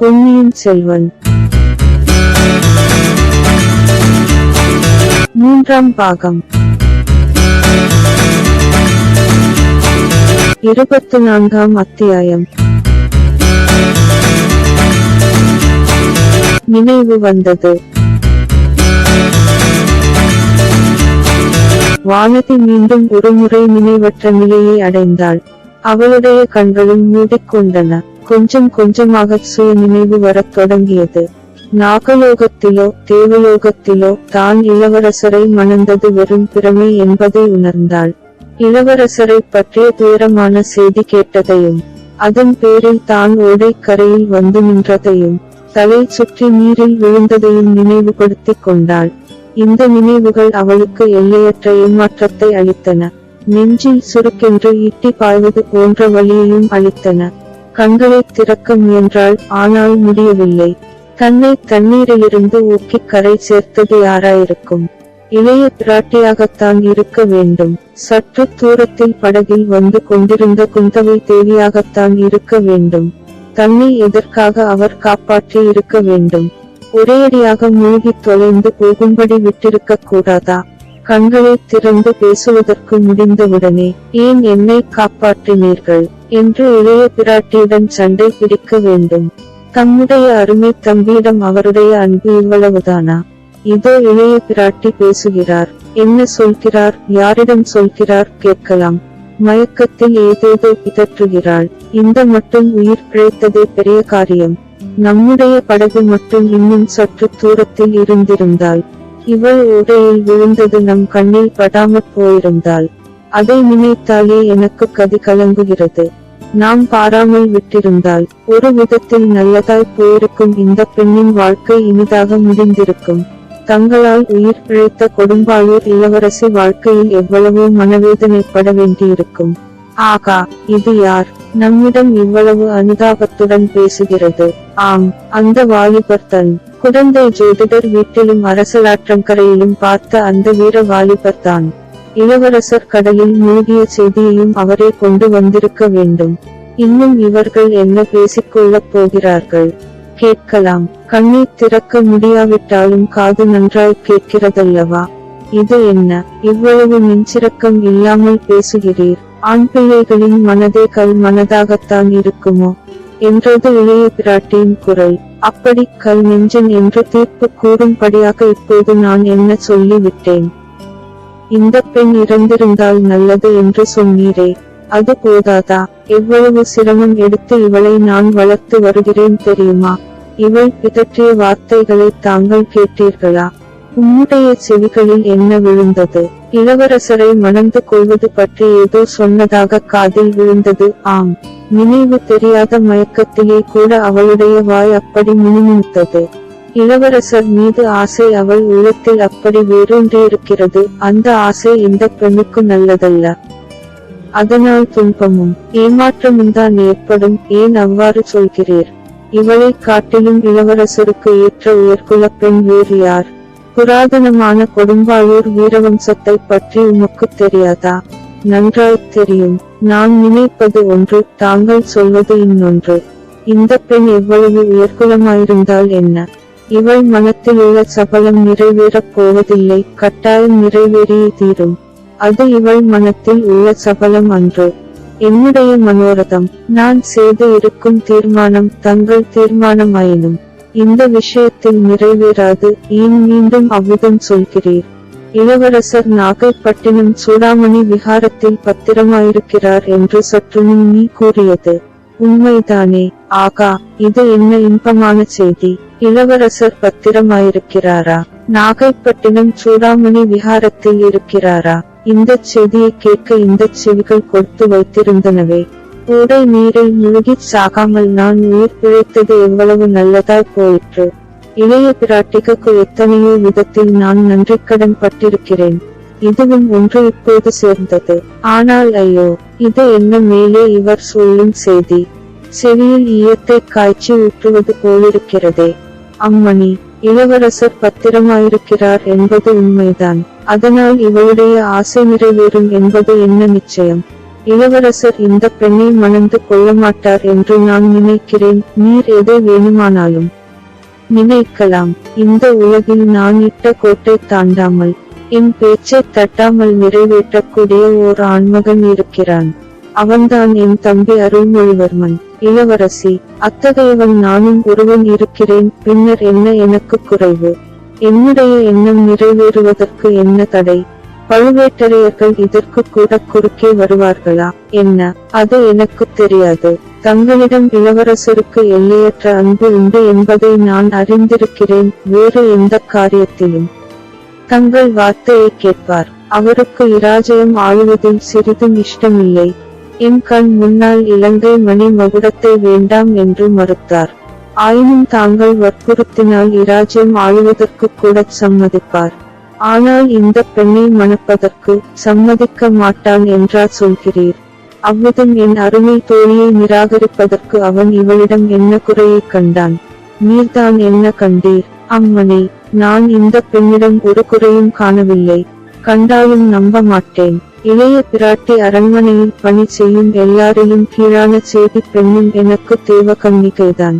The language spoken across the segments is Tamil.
பொன்னியின் செல்வன் மூன்றாம் பாகம் 24ஆம் அத்தியாயம். நினைவு வந்தது. வானதி மீண்டும் ஒருமுறை நினைவற்ற நிலையை அடைந்தாள். அவளுடைய கண்களும் மூடிக்கொண்டன. கொஞ்சம் கொஞ்சமாக சுய நினைவு வரத் தொடங்கியது. நாகலோகத்திலோ தேவலோகத்திலோ தான் இளவரசரை மணந்தது வெறும் பிரமை என்பதை உணர்ந்தாள். இளவரசரை பற்றிய துயரமான செய்தி கேட்டதையும் அதன் பேரில் தான் ஓடை கரையில் வந்து நின்றதையும் தலை சுற்றி நீரில் விழுந்ததையும் நினைவுபடுத்திக் கொண்டாள். இந்த நினைவுகள் அவளுக்கு எல்லையற்ற ஏமாற்றத்தை அளித்தன. நெஞ்சில் சுருக்கென்று ஈட்டி பாய்வது போன்ற வலியையும் அளித்தன. கண்களை திறக்க முயன்றாள், ஆனால் முடியவில்லை. தன்னை தண்ணீரிலிருந்து ஊக்கி கரை சேர்த்தது யாராயிருக்கும்? இளைய பிராட்டியாகத்தான் இருக்க வேண்டும். சற்று தூரத்தில் படகில் வந்து கொண்டிருந்த குந்தவை தேவியாகத்தான் இருக்க வேண்டும். தன்னை எதற்காக அவர் காப்பாற்றி இருக்க வேண்டும்? ஒரேயடியாக மூழ்கித் தொலைந்து போகும்படி விட்டிருக்க கூடாதா? கண்களை திறந்து பேசுவதற்கு முடிந்தவுடனே, ஏன் என்னை காப்பாற்றினீர்கள் என்று இளைய பிராட்டியுடன் சண்டை பிடிக்க வேண்டும். தம்முடைய அருமை தம்பியிடம் அவருடைய அன்பு இவ்வளவுதானா? இதோ இளைய பிராட்டி பேசுகிறார். என்ன சொல்கிறார்? யாரிடம் சொல்கிறார்? கேட்கலாம். மயக்கத்தில் ஏதேதோ பிதற்றுகிறாள். இந்த மட்டும் உயிர் பிழைத்ததே பெரிய காரியம். நம்முடைய படகு மட்டும் இன்னும் சற்று தூரத்தில் இருந்திருந்தால், இவள் ஓடையில் விழுந்தது நம் கண்ணில் படாமற் போயிருந்தாள். அதை நினைத்தாலே எனக்கு கதி கலங்குகிறது. நாம் பாராமல் விட்டிருந்தால் ஒரு விதத்தில் நல்லதாய் போயிருக்கும். இந்த பெண்ணின் வாழ்க்கை இனிதாக முடிந்திருக்கும். தங்களால் உயிர் பிழைத்த கொடும்பாளூர் இளவரசி வாழ்க்கையில் எவ்வளவோ மனவேதனைப்பட வேண்டியிருக்கும். ஆகா, இது யார் நம்மிடம் இவ்வளவு அனுதாபத்துடன் பேசுகிறது? ஆம், அந்த வாலிபர் தன் குடந்தை ஜோதிடர் வீட்டிலும் அரசலாற்றங்கரையிலும் பார்த்த அந்த வீர வாலிபர் தான். இளவரசர் கடலில் மூழ்கிய செய்தியையும் அவரே கொண்டு வந்திருக்க வேண்டும். இன்னும் இவர்கள் என்ன பேசிக்கொள்ளப் போகிறார்கள்? கேட்கலாம். கண்ணை திறக்க முடியாவிட்டாலும் காது நன்றாய் கேட்கிறதல்லவா? இது என்ன இவ்வளவு நெஞ்சிரக்கம் இல்லாமல் பேசுகிறீர்? ஆண் பிள்ளைகளின் மனதே கல் மனதாகத்தான் இருக்குமோ என்றது இளைய பிராட்டியின் குரல். அப்படி கல் நெஞ்சன் என்று தீர்ப்பு கூறும்படியாக இப்போது நான் என்ன சொல்லிவிட்டேன்? இந்த பெண் இறந்திருந்தால் நல்லது என்று சொன்னீரே, அது போதாதா? எவ்வளவு சிரமம் எடுத்து இவளை நான் வளர்த்து வருகிறேன் தெரியுமா? இவள் பிதற்றிய வார்த்தைகளை தாங்கள் கேட்டீர்களா? உம்முடைய செவிகளில் என்ன விழுந்தது? இளவரசரை மணந்து கொள்வது பற்றி ஏதோ சொன்னதாக காதில் விழுந்தது. ஆம், நினைவு தெரியாத மயக்கத்திலே கூட அவளுடைய வாய் அப்படி முணுமுணுத்தது. இளவரசர் மீது ஆசை அவள் உள்ளத்தில் அப்படி வேரூன்றியிருக்கிறது. அந்த ஆசை இந்த பெண்ணுக்கு நல்லதல்ல. அதனால் துன்பமும் ஏமாற்றமும்தான் ஏற்படும். ஏன் அவ்வாறு சொல்கிறீர்? இவளை காட்டிலும் இளவரசருக்கு ஏற்ற உயர்குல பெண் வேறு யார்? புராதனமான கொடும்பாளூர் வீரவம்சத்தை பற்றி உமக்கு தெரியாதா? நன்றாய் தெரியும். நான் நினைப்பது ஒன்று, தாங்கள் சொல்வது இன்னொன்று. இந்த பெண் எவ்வளவு உயர்குலமாயிருந்தால் என்ன? இவள் மனத்தில் உள்ள சபலம் நிறைவேறப் போவதில்லை. கட்டாயம் நிறைவேறியே தீரும். அது இவள் மனத்தில் உள்ள சபலம் அன்று. என்னுடைய மனோரதம். நான் செய்து இருக்கும் தீர்மானம் தங்கள் தீர்மானம் ஆயினும் இந்த விஷயத்தில் நிறைவேறாது. ஏன் மீண்டும் அவ்விதம் சொல்கிறீர்? இளவரசர் நாகைப்பட்டினம் சூடாமணி விஹாரத்தில் பத்திரமாயிருக்கிறார் என்று சற்று முன் நீ கூறியது உண்மைதானே? ஆகா, இது என்ன இன்பமான செய்தி! இளவரசர் பத்திரமாயிருக்கிறாரா? நாகைப்பட்டினம் சூடாமணி விஹாரத்தில் இருக்கிறாரா? இந்த செய்தியை கேட்க இந்த செவிகள் கொடுத்து வைத்திருந்தனவே. ஓடை நீரில் முழுகிச் சாகாமல் நான் உயிர் பிழைத்தது எவ்வளவு நல்லதாய் போயிற்று. இளைய பிராட்டிக்கு எத்தனையோ விதத்தில் நான் நன்றிக்கடன் பட்டிருக்கிறேன். இதுவும் ஒன்று இப்போது சேர்ந்தது. ஆனால் ஐயோ, இது என்ன மேலே இவர் சொல்லும் செய்தி? செவியில் ஈயத்தை காய்ச்சி ஊற்றுவது போலிருக்கிறதே. அம்மணி, இளவரசர் பத்திரமாயிருக்கிறார் என்பது உண்மைதான். அதனால் இவளுடைய ஆசை நிறைவேறும் என்பது என்ன நிச்சயம்? இளவரசர் இந்த பெண்ணை மணந்து கொள்ளமாட்டார் என்று நான் நினைக்கிறேன். நீர் எதை வேணுமானாலும் நினைக்கலாம். இந்த உலகில் நான் இட்ட கோட்டை தாண்டாமல் என் பேச்சை தட்டாமல் நிறைவேற்றக்கூடிய ஓர் ஆண்மகன் இருக்கிறான். அவன்தான் என் தம்பி அருள்மொழிவர்மன். இளவரசி, அத்தகையவன் நானும் ஒருவன் இருக்கிறேன். பின்னர் என்ன எனக்கு குறைவு? என்னுடைய எண்ணம் நிறைவேறுவதற்கு என்ன தடை? பழுவேட்டரையர்கள் இதற்கு கூட குறுக்கே வருவார்களா என்ன? அது எனக்கு தெரியாது. தங்களிடம் இளவரசருக்கு எல்லையற்ற அன்பு உண்டு என்பதை நான் அறிந்திருக்கிறேன். வேறு எந்த காரியத்திலும் தங்கள் வார்த்தையை கேட்பார். அவருக்கு இராஜ்யம் ஆளுவதில் சிறிதும் இஷ்டமில்லை. என் கண் முன்னால் இலங்கை மணி மகுடத்தை வேண்டாம் என்று மறுத்தார். ஆயினும் தாங்கள் வற்புறுத்தினால் இராஜ்யம் ஆளுவதற்கு கூட சம்மதிப்பார். ஆனால் இந்த பெண்ணை மணப்பதற்கு சம்மதிக்க மாட்டான் என்றா சொல்கிறீர்? அவ்விதம் என் அருமை தோழியை நிராகரிப்பதற்கு அவன் இவளிடம் என்ன குறையை கண்டான்? நீர்தான் என்ன கண்டீர்? அம்மணி, நான் இந்த பெண்ணிடம் ஒரு குறையும் காணவில்லை. கண்டாலும் நம்ப மாட்டேன். இளைய பிராட்டி அரண்மனையில் பணி செய்யும் எல்லாரிலும் கீழான சேதி பெண்ணும் எனக்கு தேவகன்னிகைதான்.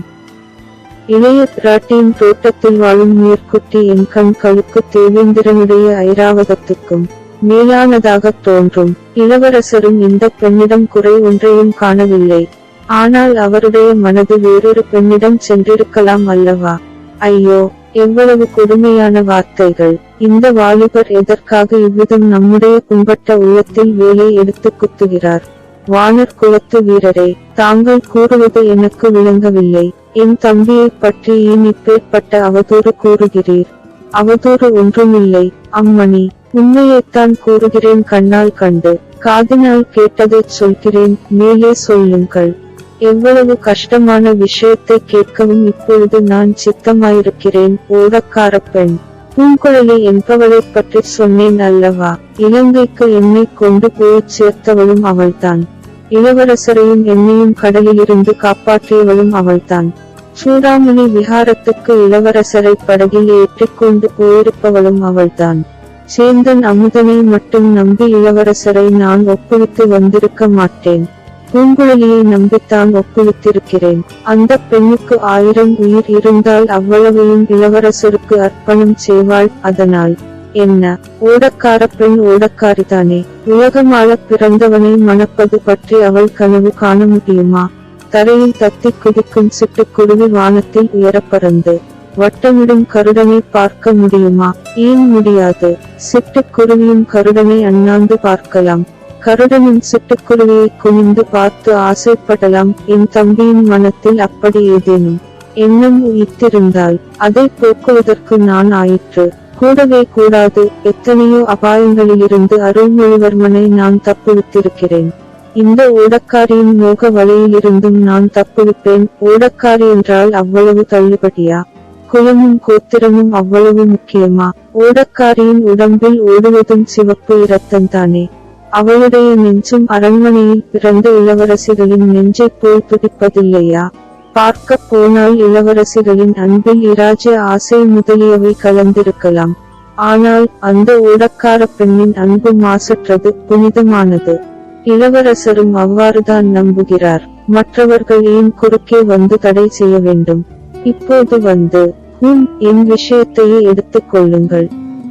இளைய பிராட்டியின் தோட்டத்தில் வாழும் நீர்க்குட்டி என் கண் கழுக்கு தேவேந்திரனுடைய ஐராவதத்துக்கும் மேலானதாக தோன்றும். இளவரசரும் இந்த பெண்ணிடம் குறை ஒன்றையும் காணவில்லை. ஆனால் அவருடைய மனது வேறொரு பெண்ணிடம் சென்றிருக்கலாம் அல்லவா? ஐயோ, எவ்வளவு கொடுமையான வார்த்தைகள்! இந்த வாலிபர் எதற்காக இவ்விதம் நம்முடைய கும்பட்ட உள்ளத்தில் வேலை எடுத்து குத்துகிறார்? வானர் குலத்து வீரரே, தாங்கள் கூறுவது எனக்கு விளங்கவில்லை. என் தம்பியை பற்றி ஏன் இப்பேற்பட்ட அவதூறு கூறுகிறீர்? அவதூறு ஒன்றுமில்லை அம்மணி, உண்மையைத்தான் கூறுகிறேன். கண்ணால் கண்டு காதினால் கேட்டதைச் சொல்கிறேன். மேலே சொல்லுங்கள். எவ்வளவு கஷ்டமான விஷயத்தை கேட்கவும் இப்பொழுது நான் சித்தமாயிருக்கிறேன். ஓடக்கார பெண் பூங்குழலி என்பவளைப் பற்றி சொன்னேன் அல்லவா? இலங்கைக்கு என்னை கொண்டு போய் சேர்த்தவளும் அவள்தான். இளவரசரையும் என்னையும் கடலிலிருந்து காப்பாற்றியவளும் அவள்தான். சூடாமணி விஹாரத்துக்கு இளவரசரை படகில் ஏற்றிக்கொண்டு போயிருப்பவளும் அவள்தான். சேந்தன் அமுதனை மட்டும் நம்பி இளவரசரை நான் ஒப்புவித்து வந்திருக்க மாட்டேன். பூங்குழலியை நம்பித்தான் ஒப்புவித்திருக்கிறேன். அந்த பெண்ணுக்கு 1000 உயிர் இருந்தால் அவ்வளவையும் இளவரசருக்கு அர்ப்பணம் செய்வாள். அதனால் என்ன? ஓடக்கார பெண் ஓடக்காரிதானே. உலகமாள பிறந்தவனை மணப்பது பற்றி அவள் கனவு காண முடியுமா? தரையில் தத்தி குதிக்கும் சிட்டுக்குருவி வானத்தில் உயரப்பறந்து வட்டமிடும் கருடனை பார்க்க முடியுமா? ஏன் முடியாது? சிட்டுக்குருவியும் கருடனை அண்ணாந்து பார்க்கலாம். கருடனும் சிட்டுக்குருவியை குனிந்து பார்த்து ஆசைப்படலாம். என் தம்பியின் மனத்தில் அப்படி ஏதேனும் எண்ணம் உயிர்த்திருந்தால் அதை போக்குவதற்கு நான் ஆயிற்று. கூடவே கூடாது. எத்தனையோ அபாயங்களிலிருந்து அருள்மொழிவர்மனை நான் தப்புவித்திருக்கிறேன். இந்த ஓடக்காரியின் மோக வலையிலிருந்தும் நான் தப்புவிப்பேன். ஓடக்காரி என்றால் அவ்வளவு தள்ளுபடியா? குலமும் கோத்திரமும் அவ்வளவு முக்கியமா? ஓடக்காரியின் உடம்பில் ஓடுவதும் சிவப்பு இரத்தம்தானே. அவளுடைய நெஞ்சும் அரண்மனையில் பிறந்த இளவரசிகளின் நெஞ்சைப் போல் துடிப்பதில்லையா? பார்க்க போனால் இளவரசிகளின் அன்பில் இராஜ்ய ஆசை முதலியவை கலந்திருக்கலாம். ஆனால் அந்த ஓடக்கார பெண்ணின் அன்பு மாசற்றது, புனிதமானது. இளவரசரும் அவ்வாறுதான் நம்புகிறார். மற்றவர்கள் ஏன் குறுக்கே வந்து தடை செய்ய வேண்டும்? இப்போது வந்து என் விஷயத்தையே எடுத்துக் கொள்ளுங்கள்.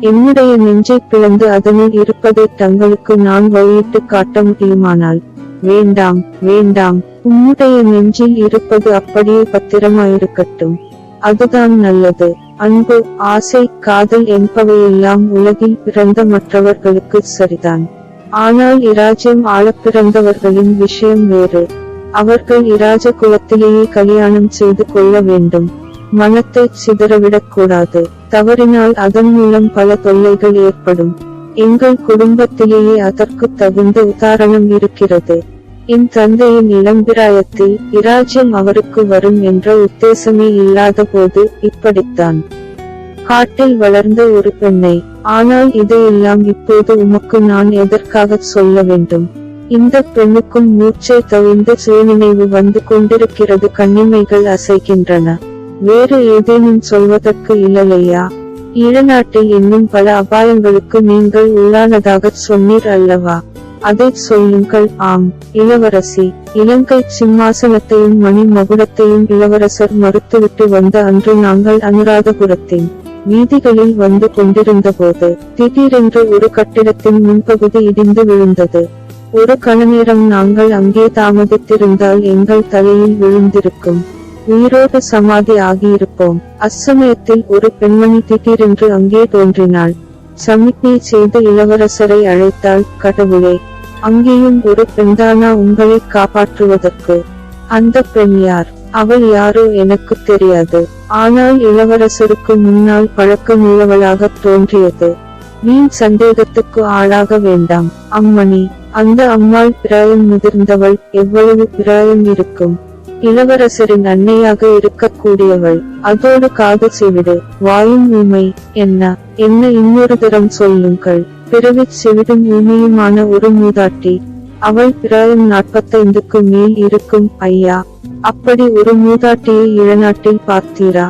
என்னுடைய நெஞ்சை பிளந்து அதனில் இருப்பதை தங்களுக்கு நான் வழியிட்டு காட்ட முடியுமானால்? வேண்டாம், வேண்டாம். உன்னுடைய நெஞ்சில் இருப்பது அப்படியே பத்திரமாயிருக்கட்டும். அதுதான் நல்லது. அன்பு, ஆசை, காதல் என்பவையெல்லாம் உலகில் பிறந்த மற்றவர்களுக்கு சரிதான். ஆனால் இராஜ்யம் ஆளப் பிறந்தவர்களின் விஷயம் வேறு. அவர்கள் இராஜ குலத்திலேயே கல்யாணம் செய்து கொள்ள வேண்டும். மனத்தை சிதறவிடக்கூடாது. தவறினால் அதன் மூலம் பல தொல்லைகள் ஏற்படும். எங்கள் குடும்பத்திலேயே அதற்கு தகுந்த உதாரணம் இருக்கிறது. என் தந்தையின் இளம்பிராயத்தில் இராஜ்யம் அவருக்கு வரும் என்ற உத்தேசமே இல்லாத போது இப்படித்தான் காட்டில் வளர்ந்த ஒரு பெண்ணை. ஆனால் இதையெல்லாம் இப்போது உமக்கு நான் எதற்காக சொல்ல வேண்டும்? இந்த பெண்ணுக்கும் மூச்சை தவிர்ந்து சுயநினைவு வந்து கொண்டிருக்கிறது. கண்ணிமைகள் அசைக்கின்றன. வேறு ஏதேனும் சொல்வதற்கு இல்லையா? ஈழநாட்டில் இன்னும் பல அபாயங்களுக்கு நீங்கள் உள்ளானதாக சொன்னீர் அல்லவா? அதைச் சொல்லுங்கள். ஆம் இளவரசி. இலங்கை சிம்மாசனத்தையும் மணி மகுடத்தையும் இளவரசர் மறுத்துவிட்டு வந்த அன்று நாங்கள் அனுராதபுரத்தின் வீதிகளில் வந்து கொண்டிருந்தபோது திடீரென்று ஒரு கட்டிடத்தின் முன்பகுதி இடிந்து விழுந்தது. ஒரு கணநேரம் நாங்கள் அங்கே தாமதித்திருந்தால் எங்கள் தலையில் விழுந்திருக்கும். உயிரோடு சமாதி ஆகியிருப்போம். அச்சமயத்தில் ஒரு பெண்மணி திடீரென்று அங்கே தோன்றினாள். சமிக்ஞை செய்து இளவரசரை அழைத்தாள். கடவுளே, அங்கேயும் ஒரு பெண்தானா உங்களை காப்பாற்றுவதற்கு? அந்த பெண் யார்? அவள் யாரோ எனக்கு தெரியாது. ஆனால் இளவரசருக்கு முன்னால் பழக்கமுள்ளவளாக தோன்றியது. வீண் சந்தேகத்துக்கு ஆளாக வேண்டாம் அம்மணி. அந்த அம்மாள் பிராயம் முதிர்ந்தவள். எவ்வளவு பிராயம் இருக்கும்? இளவரசரின் அன்னையாக இருக்கக்கூடியவள். அதோடு காது செவிடு, வாயும் ஊமை. என்ன என்ன இன்னொரு தரம் சொல்லுங்கள். பிறவிச் செவிடும் ஊமையுமான ஒரு மூதாட்டி. அவள் பிராயம் 45க்கு மேல் இருக்கும். ஐயா, அப்படி ஒரு மூதாட்டியை இளநாட்டில் பார்த்தீரா?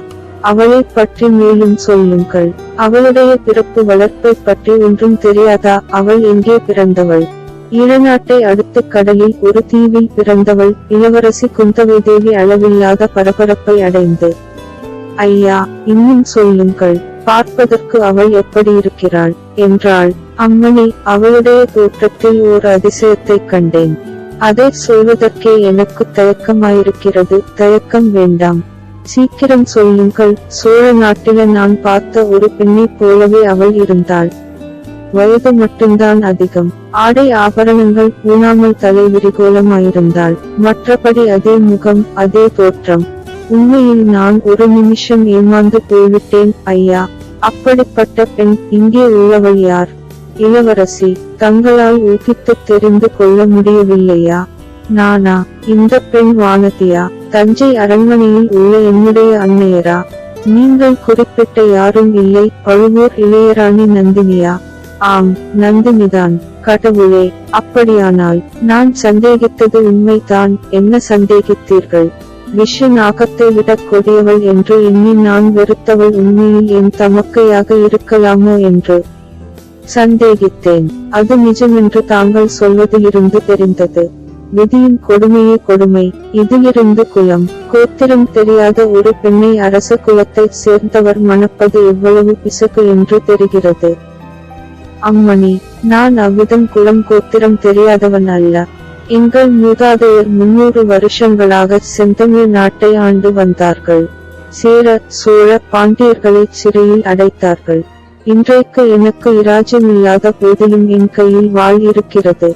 அவளை பற்றி மேலும் சொல்லுங்கள். அவளுடைய பிறப்பு வளர்ப்பை பற்றி ஒன்றும் தெரியாதா? அவள் எங்கே பிறந்தவள்? ஈழநாட்டை அடுத்து கடலில் ஒரு தீவில் பிறந்தவள். இளவரசி குந்தவை தேவி அளவில்லாத பரபரப்பை அடைந்து, ஐயா, இன்னும் சொல்லுங்கள். பார்ப்பதற்கு அவள் எப்படி இருக்கிறாள் என்றாள். அம்மணி, அவளுடைய தோற்றத்தில் ஓர் அதிசயத்தை கண்டேன். அதை சொல்வதற்கே எனக்கு தயக்கமாயிருக்கிறது. தயக்கம் வேண்டாம், சீக்கிரம் சொல்லுங்கள். சோழ நாட்டில நான் பார்த்த ஒரு பெண்ணைப் போலவே அவள் இருந்தாள். வயது மட்டும்தான் அதிகம். ஆடை ஆபரணங்கள் பூணாமல் தலை விரிகோலமாயிருந்தாள். மற்றபடி அதே முகம், அதே தோற்றம். உண்மையில் நான் ஒரு நிமிஷம் ஏமாந்து போய்விட்டேன். ஐயா, அப்படிப்பட்ட பெண் இங்கே உள்ளவள் யார்? இளவரசி, தங்களால் ஊகித்து தெரிந்து கொள்ள முடியவில்லையா? நானா? இந்த பெண் வானதியா? தஞ்சை அரண்மனையில் உள்ள என்னுடைய அன்னையரா? நீங்கள் குறிப்பிட்ட யாரும் இல்லை. பழுவூர் இளையராணி நந்தினியா? ஆம், நந்தினிதான். கடவுளே, அப்படியானால் நான் சந்தேகித்தது உண்மைதான். என்ன சந்தேகித்தீர்கள்? விஷ நாகத்தை விட கொடியவள் என்று எண்ணி நான் வெறுத்தவள் உண்மையில் என் தமக்கையாக இருக்கலாமோ என்று சந்தேகித்தேன். அது நிஜமென்று தாங்கள் சொல்வதிலிருந்து தெரிந்தது. விதியின் கொடுமையே கொடுமை. இதிலிருந்து குலம் கோத்திரம் தெரியாத ஒரு பெண்ணை அரச குலத்தைச் சேர்ந்தவர் மணப்பது எவ்வளவு பிசகு என்று தெரிகிறது. அம்மணி, நான் அவ்விதம் குலம் கோத்திரம் தெரியாதவன் அல்ல. எங்கள் மூதாதையர் 300 வருஷங்களாக செந்தமிழ் நாட்டை ஆண்டு வந்தார்கள். சேர, சோழ, பாண்டியர்களை சிறையில் அடைத்தார்கள். இன்றைக்கு எனக்கு இராஜ்யமில்லாத போதிலும் என் கையில் வாள் இருக்கிறது.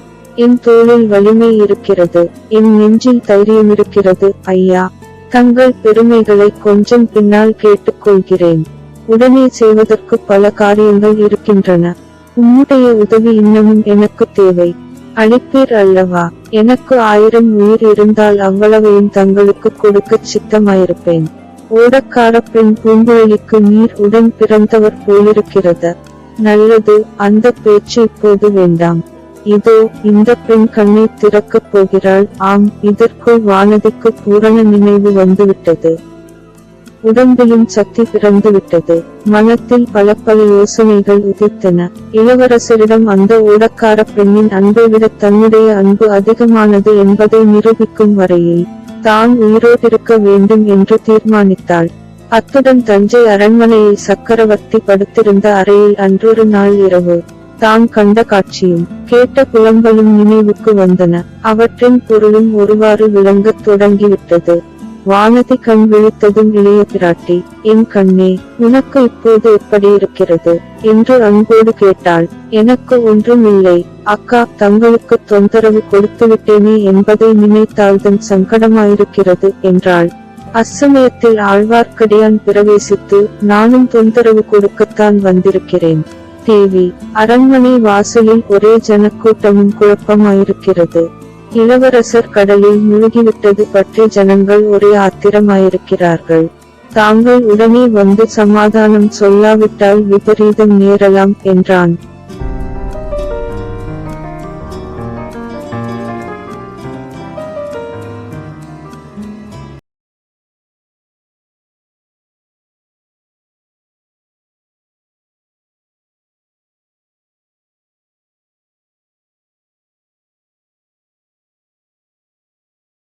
என் தோளில் வலிமை இருக்கிறது. என் நெஞ்சில் தைரியமிருக்கிறது. ஐயா, தங்கள் பெருமைகளை கொஞ்சம் பின்னால் கேட்டுக்கொள்கிறேன். உடனே செய்வதற்கு பல காரியங்கள் இருக்கின்றன. உம்முடைய உதவி இன்னமும் எனக்கு தேவை. அளிப்பீர் அல்லவா? எனக்கு 1000 உயிர் இருந்தால் அவ்வளவையும் தங்களுக்கு கொடுக்க சித்தமாயிருப்பேன். ஓடக்கார பெண் பூங்குழலிக்கு நீர் உடன் பிறந்தவர் போலிருக்கிறது. நல்லது, அந்த பேச்சு இப்போது வேண்டாம். இதோ இந்த பெண் கண்ணை திறக்கப் போகிறாள். ஆம், இதற்குள் வானதிக்கு பூரண நினைவு வந்துவிட்டது. உடம்பிலும் சக்தி பிறந்துவிட்டது. மனத்தில் பல பல யோசனைகள் உதித்தன. இளவரசரிடம் அந்த ஓடக்கார பெண்ணின் அன்பை விட தன்னுடைய அன்பு அதிகமானது என்பதை நிரூபிக்கும் வரையில் தான் உயிரோடிருக்க வேண்டும் என்று தீர்மானித்தாள். அத்துடன் தஞ்சை அரண்மனையில் சக்கரவர்த்தி படுத்திருந்த அறையில் அன்றொரு நாள் இரவு தான் கண்ட காட்சியும் கேட்ட புலம்பலும் நினைவுக்கு வந்தன. அவற்றின் பொருளும் ஒருவாறு விளங்கத் தொடங்கிவிட்டது. வானதி கண் விழித்ததும், இளைய பிராட்டி, என் கண்ணே, உனக்கு இப்போது எப்படி இருக்கிறது என்று அன்போடு கேட்டாள். எனக்கு ஒன்றும் இல்லை அக்கா. தங்களுக்கு தொந்தரவு கொடுத்துவிட்டேனே என்பதை நினைத்தால்தான் சங்கடமாயிருக்கிறது என்றாள். அச்சமயத்தில் ஆழ்வார்க்கடியான் பிரவேசித்து, நானும் தொந்தரவு கொடுக்கத்தான் வந்திருக்கிறேன் தேவி. அரண்மனை வாசலில் ஒரே ஜனக்கூட்டமும் குழப்பமாயிருக்கிறது. இளவரசர் கடலில் முழுகிவிட்டது பற்றி ஜனங்கள் ஒரே ஆத்திரமாயிருக்கிறார்கள். தாங்கள் உடனே வந்து சமாதானம் சொல்லாவிட்டால் விபரீதம் நேரலாம் என்றான்.